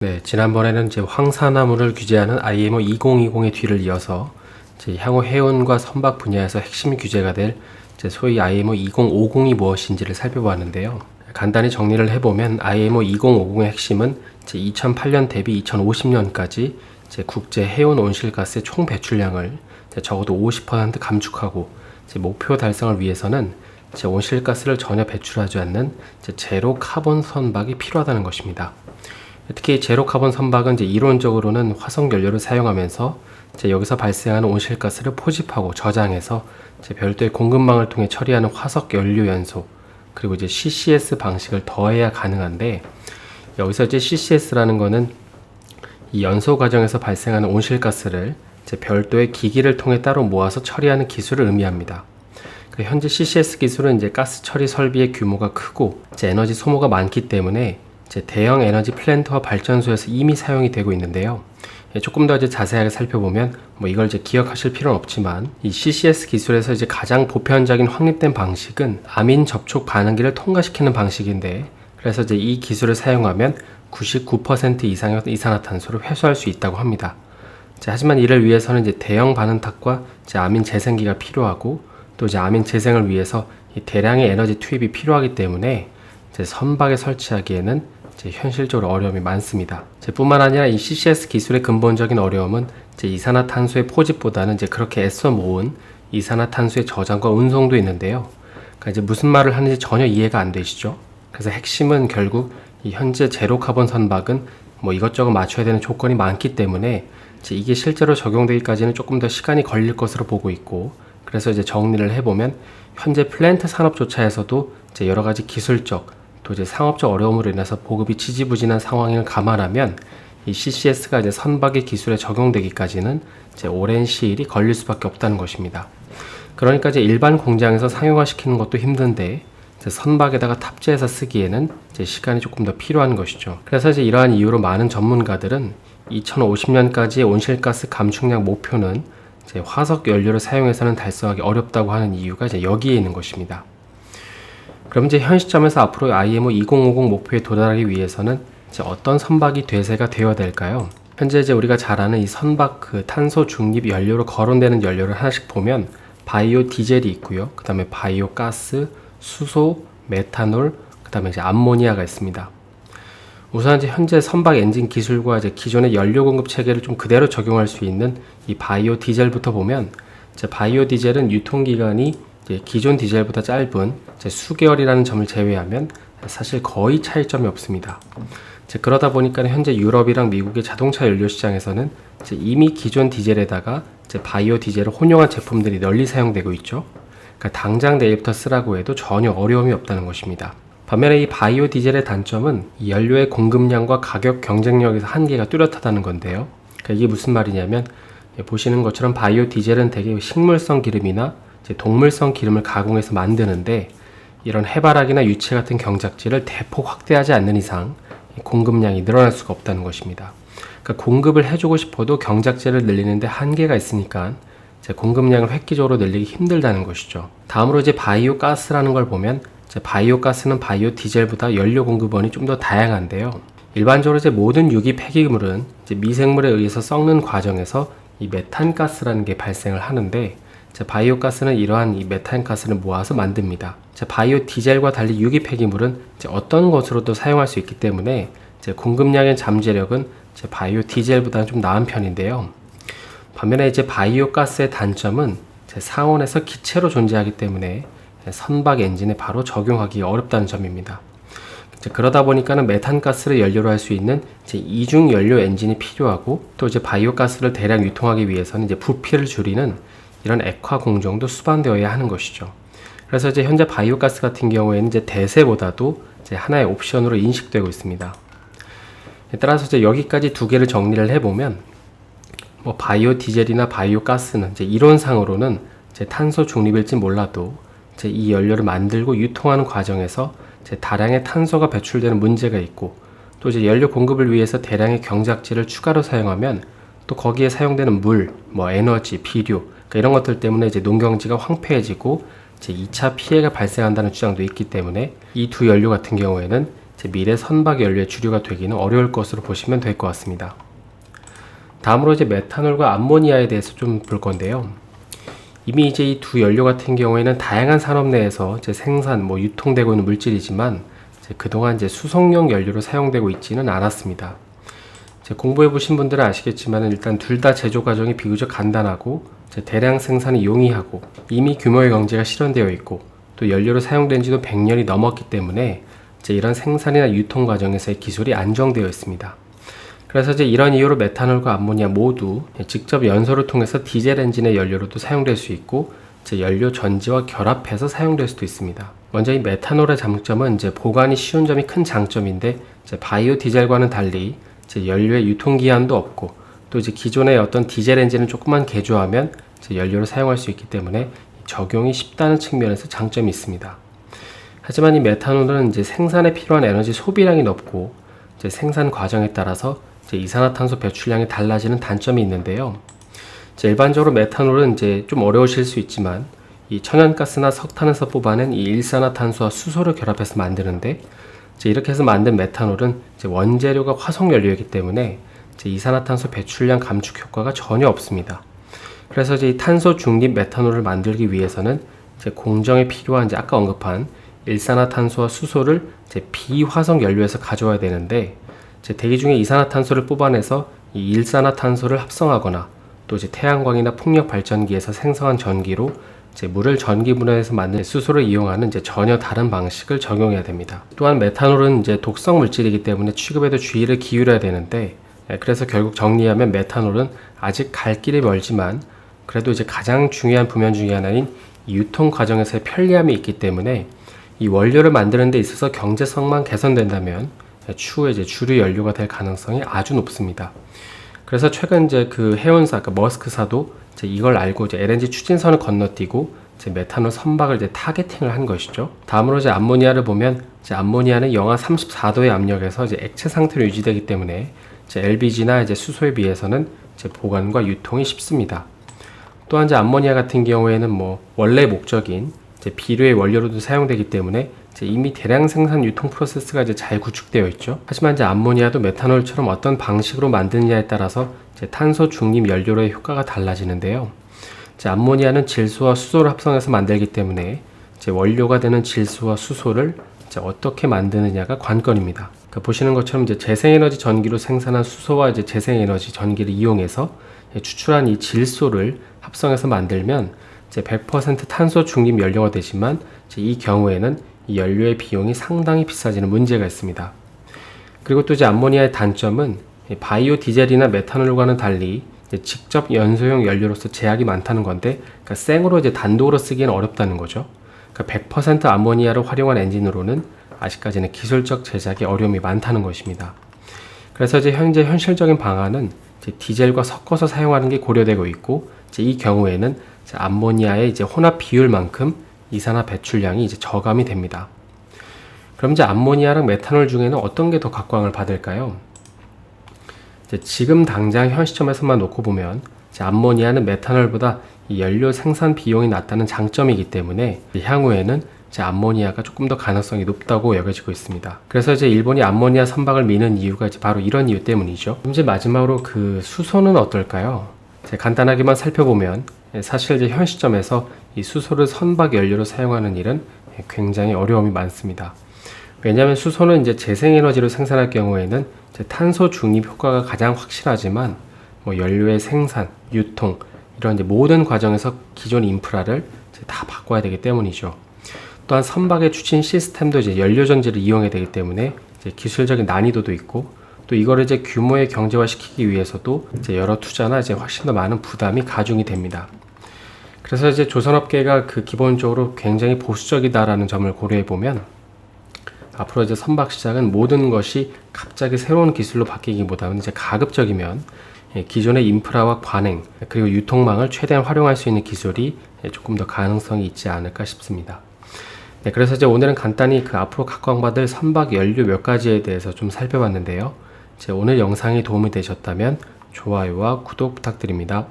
네, 지난번에는 이제 황산화물을 규제하는 IMO 2020의 뒤를 이어서 이제 향후 해운과 선박 분야에서 핵심 규제가 될 이제 소위 IMO 2050이 무엇인지를 살펴보았는데요. 간단히 정리를 해보면 IMO 2050의 핵심은 이제 2008년 대비 2050년까지 이제 국제 해운 온실가스의 총 배출량을 이제 적어도 50% 감축하고 이제 목표 달성을 위해서는 이제 온실가스를 전혀 배출하지 않는 이제 제로 카본 선박이 필요하다는 것입니다. 특히 제로 카본 선박은 이제 이론적으로는 화석 연료를 사용하면서 이제 여기서 발생하는 온실가스를 포집하고 저장해서 이제 별도의 공급망을 통해 처리하는 화석 연료 연소, 그리고 이제 CCS 방식을 더해야 가능한데, 여기서 이제 CCS라는 거는 이 연소 과정에서 발생하는 온실가스를 이제 별도의 기기를 통해 따로 모아서 처리하는 기술을 의미합니다. 현재 CCS 기술은 이제 가스 처리 설비의 규모가 크고 이제 에너지 소모가 많기 때문에 이제 대형 에너지 플랜트와 발전소에서 이미 사용이 되고 있는데요. 조금 더 이제 자세하게 살펴보면 이걸 이제 기억하실 필요는 없지만, 이 CCS 기술에서 이제 가장 보편적인 확립된 방식은 아민 접촉 반응기를 통과시키는 방식인데, 그래서 이제 이 기술을 사용하면 99% 이상의 이산화탄소를 회수할 수 있다고 합니다. 하지만 이를 위해서는 이제 대형 반응탑과 이제 아민 재생기가 필요하고, 또 이제 아민 재생을 위해서 이 대량의 에너지 투입이 필요하기 때문에 이제 선박에 설치하기에는 현실적으로 어려움이 많습니다. 뿐만 아니라 이 CCS 기술의 근본적인 어려움은 이제 이산화탄소의 포집보다는 이제 그렇게 애써 모은 이산화탄소의 저장과 운송도 있는데요. 그러니까 이제 무슨 말을 하는지 전혀 이해가 안 되시죠? 그래서 핵심은 결국 이 현재 제로 카본 선박은 이것저것 맞춰야 되는 조건이 많기 때문에 이제 이게 실제로 적용되기까지는 조금 더 시간이 걸릴 것으로 보고 있고, 그래서 이제 정리를 해보면 현재 플랜트 산업조차에서도 이제 여러 가지 기술적 또 이제 상업적 어려움으로 인해서 보급이 지지부진한 상황을 감안하면 이 CCS가 이제 선박의 기술에 적용되기까지는 이제 오랜 시일이 걸릴 수밖에 없다는 것입니다. 그러니까 이제 일반 공장에서 상용화시키는 것도 힘든데 이제 선박에다가 탑재해서 쓰기에는 이제 시간이 조금 더 필요한 것이죠. 그래서 이제 이러한 이유로 많은 전문가들은 2050년까지의 온실가스 감축량 목표는 이제 화석 연료를 사용해서는 달성하기 어렵다고 하는 이유가 이제 여기에 있는 것입니다. 그럼 이제 현 시점에서 앞으로 IMO 2050 목표에 도달하기 위해서는 이제 어떤 선박이 대세가 되어야 될까요? 현재 이제 우리가 잘 아는 이 선박 그 탄소 중립 연료로 거론되는 연료를 하나씩 보면 바이오 디젤이 있고요. 그 다음에 바이오 가스, 수소, 메탄올, 그 다음에 이제 암모니아가 있습니다. 우선 이제 현재 선박 엔진 기술과 이제 기존의 연료 공급 체계를 좀 그대로 적용할 수 있는 이 바이오 디젤부터 보면, 이제 바이오 디젤은 유통기간이 기존 디젤보다 짧은 수개월이라는 점을 제외하면 사실 거의 차이점이 없습니다. 그러다 보니까 현재 유럽이랑 미국의 자동차 연료 시장에서는 이미 기존 디젤에다가 바이오 디젤을 혼용한 제품들이 널리 사용되고 있죠. 그러니까 당장 내일부터 쓰라고 해도 전혀 어려움이 없다는 것입니다. 반면에 이 바이오 디젤의 단점은 이 연료의 공급량과 가격 경쟁력에서 한계가 뚜렷하다는 건데요. 그러니까 이게 무슨 말이냐면, 보시는 것처럼 바이오 디젤은 대개 식물성 기름이나 동물성 기름을 가공해서 만드는데, 이런 해바라기나 유채 같은 경작지를 대폭 확대하지 않는 이상 공급량이 늘어날 수가 없다는 것입니다. 그러니까 공급을 해주고 싶어도 경작지를 늘리는데 한계가 있으니까 공급량을 획기적으로 늘리기 힘들다는 것이죠. 다음으로 이제 바이오 가스라는 걸 보면, 바이오 가스는 바이오 디젤보다 연료 공급원이 좀 더 다양한데요. 일반적으로 이제 모든 유기 폐기물은 미생물에 의해서 썩는 과정에서 이 메탄가스라는 게 발생을 하는데, 바이오 가스는 이러한 이 메탄 가스를 모아서 만듭니다. 바이오 디젤과 달리 유기 폐기물은 어떤 것으로도 사용할 수 있기 때문에 공급량의 잠재력은 바이오 디젤보다는 좀 나은 편인데요. 반면에 이제 바이오 가스의 단점은 상온에서 기체로 존재하기 때문에 선박 엔진에 바로 적용하기 어렵다는 점입니다. 그러다 보니까는 메탄 가스를 연료로 할 수 있는 이중 연료 엔진이 필요하고, 또 이제 바이오 가스를 대량 유통하기 위해서는 부피를 줄이는 이런 액화 공정도 수반되어야 하는 것이죠. 그래서 이제 현재 바이오 가스 같은 경우에는 대세보다도 하나의 옵션으로 인식되고 있습니다. 따라서 이제 여기까지 두 개를 정리를 해보면, 바이오 디젤이나 바이오 가스는 이론상으로는 탄소 중립일지 몰라도 이 연료를 만들고 유통하는 과정에서 다량의 탄소가 배출되는 문제가 있고, 또 이제 연료 공급을 위해서 대량의 경작지를 추가로 사용하면 또 거기에 사용되는 물, 에너지, 비료, 그러니까 이런 것들 때문에 농경지가 황폐해지고 2차 피해가 발생한다는 주장도 있기 때문에 이 두 연료 같은 경우에는 미래 선박 연료의 주류가 되기는 어려울 것으로 보시면 될 것 같습니다. 다음으로 이제 메탄올과 암모니아에 대해서 좀 볼 건데요. 이미 이제 이 두 연료 같은 경우에는 다양한 산업 내에서 이제 생산, 유통되고 있는 물질이지만 그동안 이제 수송용 연료로 사용되고 있지는 않았습니다. 공부해 보신 분들은 아시겠지만 일단 둘 다 제조 과정이 비교적 간단하고 대량 생산이 용이하고 이미 규모의 경제가 실현되어 있고 또 연료로 사용된 지도 100년이 넘었기 때문에 이런 생산이나 유통 과정에서의 기술이 안정되어 있습니다. 그래서 이런 이유로 메탄올과 암모니아 모두 직접 연소를 통해서 디젤 엔진의 연료로도 사용될 수 있고 연료 전지와 결합해서 사용될 수도 있습니다. 먼저 이 메탄올의 장점은 보관이 쉬운 점이 큰 장점인데 바이오 디젤과는 달리 연료의 유통기한도 없고 또 기존의 어떤 디젤 엔진을 조금만 개조하면 연료를 사용할 수 있기 때문에 적용이 쉽다는 측면에서 장점이 있습니다. 하지만 이 메탄올은 생산에 필요한 에너지 소비량이 높고 생산 과정에 따라서 이산화탄소 배출량이 달라지는 단점이 있는데요. 일반적으로 메탄올은 좀 어려우실 수 있지만 이 천연가스나 석탄에서 뽑아낸 이 일산화탄소와 수소를 결합해서 만드는데 이렇게 해서 만든 메탄올은 원재료가 화석연료이기 때문에 이산화탄소 배출량 감축 효과가 전혀 없습니다. 그래서 이 탄소 중립 메탄올을 만들기 위해서는 공정에 필요한 아까 언급한 일산화탄소와 수소를 비화석 연료에서 가져와야 되는데 대기 중에 이산화탄소를 뽑아내서 이 일산화탄소를 합성하거나 또 태양광이나 풍력 발전기에서 생성한 전기로 물을 전기분해해서 만든 수소를 이용하는 전혀 다른 방식을 적용해야 됩니다. 또한 메탄올은 독성 물질이기 때문에 취급에도 주의를 기울여야 되는데 그래서 결국 정리하면 메탄올은 아직 갈 길이 멀지만 그래도 가장 중요한 부면 중에 하나인 유통 과정에서의 편리함이 있기 때문에 이 원료를 만드는 데 있어서 경제성만 개선된다면 추후에 주류 연료가 될 가능성이 아주 높습니다. 그래서 최근 그 해운사, 머스크사도 이걸 알고 LNG 추진선을 건너뛰고 메탄올 선박을 타겟팅을 한 것이죠. 다음으로 암모니아를 보면 암모니아는 영하 34도의 압력에서 액체 상태로 유지되기 때문에 LPG나 수소에 비해서는 보관과 유통이 쉽습니다. 또한 암모니아 같은 경우에는 원래 목적인 비료의 원료로도 사용되기 때문에 이미 대량 생산 유통 프로세스가 잘 구축되어 있죠. 하지만 암모니아도 메탄올처럼 어떤 방식으로 만드느냐에 따라서 탄소 중립 연료로의 효과가 달라지는데요. 암모니아는 질소와 수소를 합성해서 만들기 때문에 원료가 되는 질소와 수소를 어떻게 만드느냐가 관건입니다. 보시는 것처럼 재생에너지 전기로 생산한 수소와 재생에너지 전기를 이용해서 추출한 이 질소를 합성해서 만들면 100% 탄소 중립 연료가 되지만 이 경우에는 이 연료의 비용이 상당히 비싸지는 문제가 있습니다. 그리고 또 암모니아의 단점은 바이오 디젤이나 메탄올과는 달리 직접 연소용 연료로서 제약이 많다는 건데 생으로 단독으로 쓰기는 어렵다는 거죠. 100% 암모니아를 활용한 엔진으로는 아직까지는 기술적 제작에 어려움이 많다는 것입니다. 그래서 현재 현실적인 방안은 디젤과 섞어서 사용하는 게 고려되고 있고 이 경우에는 암모니아의 혼합 비율만큼 이산화 배출량이 저감이 됩니다. 그럼 암모니아랑 메탄올 중에는 어떤 게 더 각광을 받을까요? 지금 당장 현 시점에서만 놓고 보면 암모니아는 메탄올보다 이 연료 생산 비용이 낮다는 장점이기 때문에 향후에는 암모니아가 조금 더 가능성이 높다고 여겨지고 있습니다. 그래서 일본이 암모니아 선박을 미는 이유가 바로 이런 이유 때문이죠. 이제 마지막으로 수소는 어떨까요? 간단하게만 살펴보면 사실 현 시점에서 이 수소를 선박 연료로 사용하는 일은 굉장히 어려움이 많습니다. 왜냐하면 수소는 재생에너지로 생산할 경우에는 탄소 중립 효과가 가장 확실하지만 연료의 생산, 유통 이런 모든 과정에서 기존 인프라를 다 바꿔야 되기 때문이죠. 또한 선박의 추진 시스템도 연료 전지를 이용해야 되기 때문에 기술적인 난이도도 있고 또 이거를 규모의 경제화 시키기 위해서도 여러 투자나 훨씬 더 많은 부담이 가중이 됩니다. 그래서 조선업계가 기본적으로 굉장히 보수적이다라는 점을 고려해 보면 앞으로 선박 시장은 모든 것이 갑자기 새로운 기술로 바뀌기보다는 가급적이면 기존의 인프라와 관행 그리고 유통망을 최대한 활용할 수 있는 기술이 조금 더 가능성이 있지 않을까 싶습니다. 그래서 오늘은 간단히 앞으로 각광받을 선박 연료 몇 가지에 대해서 좀 살펴봤는데요. 오늘 영상이 도움이 되셨다면 좋아요와 구독 부탁드립니다.